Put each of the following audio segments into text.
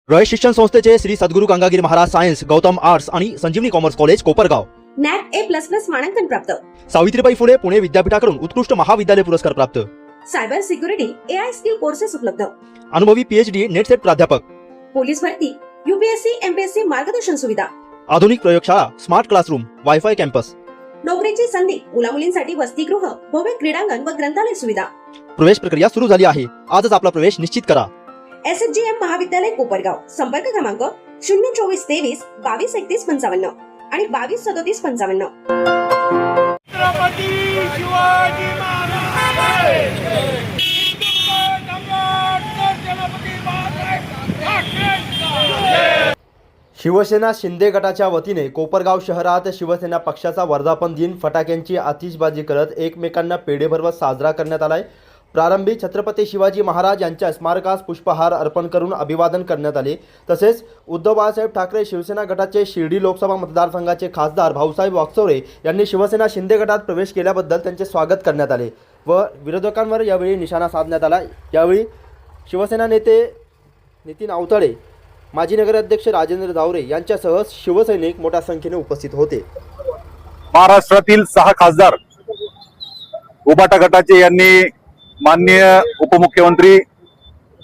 रयत शिक्षण संस्थेचे Shri Sadguru Gangagiri Maharaj science, Gautam arts आणि Sanjivani commerce college Kopargaon, NAAC A++ मानांकन प्राप्त, सावित्रीबाई फुले पुणे विद्यापीठाकडून उत्कृष्ट महाविद्यालय पुरस्कार प्राप्त, cyber security AI skill courses उपलब्ध, अनुभवी PhD नेट सेट प्राध्यापक, पोलीस भरती UPSC MPSC मार्गदर्शन सुविधा, आधुनिक प्रयोगशाळा, स्मार्ट क्लासरूम, वायफाय कॅम्पस, नोकरीची संधी, मुलामुलींसाठी वसतिगृह, भव्य क्रीडांगण व ग्रंथालय सुविधा. प्रवेश प्रक्रिया सुरू झाली आहे. आजच आपला प्रवेश निश्चित करा. SHGM महाविद्यालय कोपरगाव. संपर्क क्रमांक 02423 223155 आणि 223755. छत्रपती शिवाजी महाराज छत्रपती महाराज. शिवसेना शिंदे गटाच्या वतीने कोपरगाव शहरात शिवसेना पक्षाचा वर्धापन दिन फटाक्यांची आतिषबाजी करत एकमेकांना पेढे भरवत साजरा करण्यात आलाय. प्रारंभी छत्रपती शिवाजी महाराज यांच्या स्मारकास पुष्पहार अर्पण करून अभिवादन करण्यात आले. तसेच उद्धव बाळासाहेब ठाकरे शिवसेना गटाचे शिर्डी लोकसभा मतदारसंघाचे खासदार भाऊसाहेब वागचौरे यांनी शिवसेना शिंदे गटात प्रवेश केल्याबद्दल त्यांचे स्वागत करण्यात आले व विरोधकांवर यावेळी निशाणा साधण्यात आला. यावेळी शिवसेना नेते नितीन आवताडे, माजी नगराध्यक्ष राजेंद्र जावरे यांच्यासह शिवसैनिक मोठ्या संख्येने उपस्थित होते. महाराष्ट्रातील 6 खासदार उबाटा गटाचे यांनी माननीय उपमुख्यमंत्री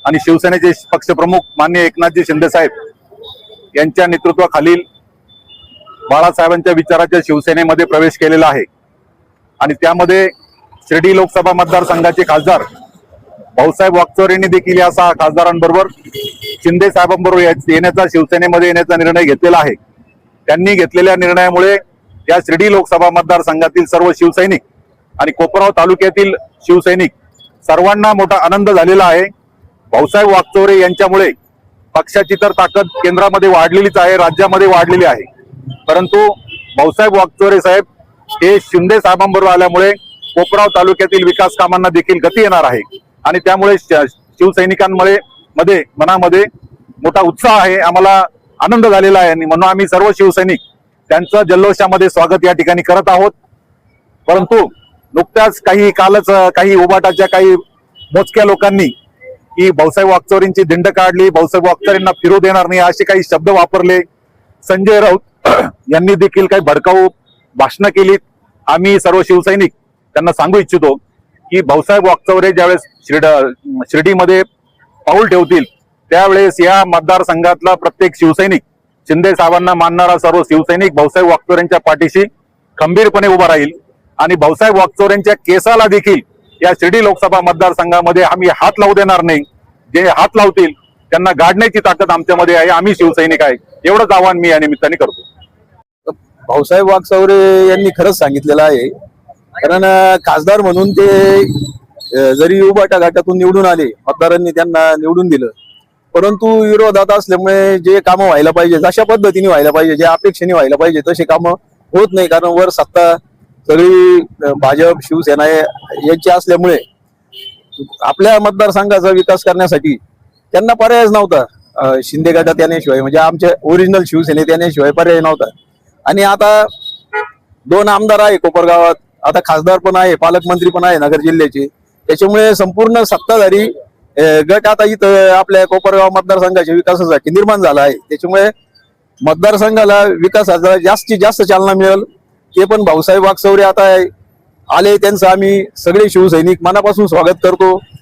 आणि शिवसेनेचे पक्षप्रमुख माननीय एकनाथजी शिंदे साहेब यांच्या नेतृत्वाखालील बाळासाहेबांच्या विचाराच्या शिवसेनेमध्ये प्रवेश केलेला आहे. आणि त्यामध्ये शिर्डी लोकसभा मतदारसंघाचे खासदार भाऊसाहेब वागचौरे यांनी देखील या 6 खासदारांबरोबर शिंदे साहेबांबरोबर येण्याचा, शिवसेनेमध्ये येण्याचा निर्णय घेतलेला आहे. त्यांनी घेतलेल्या निर्णयामुळे या शिर्डी लोकसभा मतदारसंघातील सर्व शिवसैनिक आणि कोपरगाव तालुक्यातील शिवसैनिक सर्वांना मोठा आनंद झालेला आहे. भाऊसाहेब वागचौरे यांच्यामुळे पक्षाची तर ताकद केंद्रामध्ये वाढलेलीच आहे, राज्यामध्ये वाढलेली आहे. परंतु भाऊसाहेब वागचौरे साहेब हे शिंदे साहेबांबरोबर आल्यामुळे कोपरगाव तालुक्यातील विकास कामांना देखील गती येणार आहे. आणि त्यामुळे शिवसैनिकांमध्ये मनामध्ये मोठा उत्साह आहे, आम्हाला आनंद झालेला आहे. आणि म्हणून आम्ही सर्व शिवसैनिक त्यांचं जल्लोषामध्ये स्वागत या ठिकाणी करत आहोत. परंतु नुकत्याच काही उबाटाच्या काही मोजक्या लोकांनी की भाऊसाहेब वागचौरेंची दिंड काढली, भाऊसाहेब वागचौरेंना फिरू देणार नाही असे काही शब्द वापरले. संजय राऊत यांनी देखील काही भडकाऊ भाषणं केली. आम्ही सर्व शिवसैनिक त्यांना सांगू इच्छितो की भाऊसाहेब वागचौरे ज्यावेळेस शिर्डीमध्ये पाऊल ठेवतील त्यावेळेस या मतदारसंघातला प्रत्येक शिवसैनिक, शिंदे साहेबांना मानणारा सर्व शिवसैनिक भाऊसाहेब वागचौरेंच्या पाठीशी खंबीरपणे उभा राहील. आणि भाऊसाहेब वागचौरेंच्या केसाला देखील या शिर्डी लोकसभा मतदारसंघामध्ये आम्ही हात लावू देणार नाही. जे हात लावतील त्यांना गाडण्याची ताकद आमच्यामध्ये आहे. आम्ही शिवसैनिक आहे, एवढंच आवाहन मी या निमित्ताने करतो. भाऊसाहेब वागचौरे यांनी खरंच सांगितलेलं आहे. कारण खासदार म्हणून ते जरी उबाटा गटातून निवडून आले, मतदारांनी त्यांना निवडून दिलं, परंतु विरोधात असल्यामुळे जे कामं व्हायला पाहिजे, जशा पद्धतीने व्हायला पाहिजे, ज्या अपेक्षेने व्हायला पाहिजे तसे कामं होत नाही. कारण वर सत्ता सगळी भाजप शिवसेना यांची असल्यामुळे आपल्या मतदारसंघाचा विकास करण्यासाठी त्यांना पर्यायच नव्हता. शिंदे गटात येण्याशिवाय, म्हणजे आमच्या ओरिजिनल शिवसेनेत येण्याशिवाय पर्याय नव्हता. आणि आता 2 आमदार आहे कोपरगावात, आता खासदार पण आहे, पालकमंत्री पण आहे नगर जिल्ह्याचे. त्याच्यामुळे संपूर्ण सत्ताधारी गट आता इथं आपल्या कोपरगाव मतदारसंघाच्या विकासासाठी निर्माण झाला आहे. त्याच्यामुळे मतदारसंघाला विकासाचा जास्तीत जास्त चालना मिळेल. ते पण भाऊसाहेब वागचौरे आता आले, त्यांचं आम्ही सगळे शिवसैनिक मनापासून स्वागत करतो.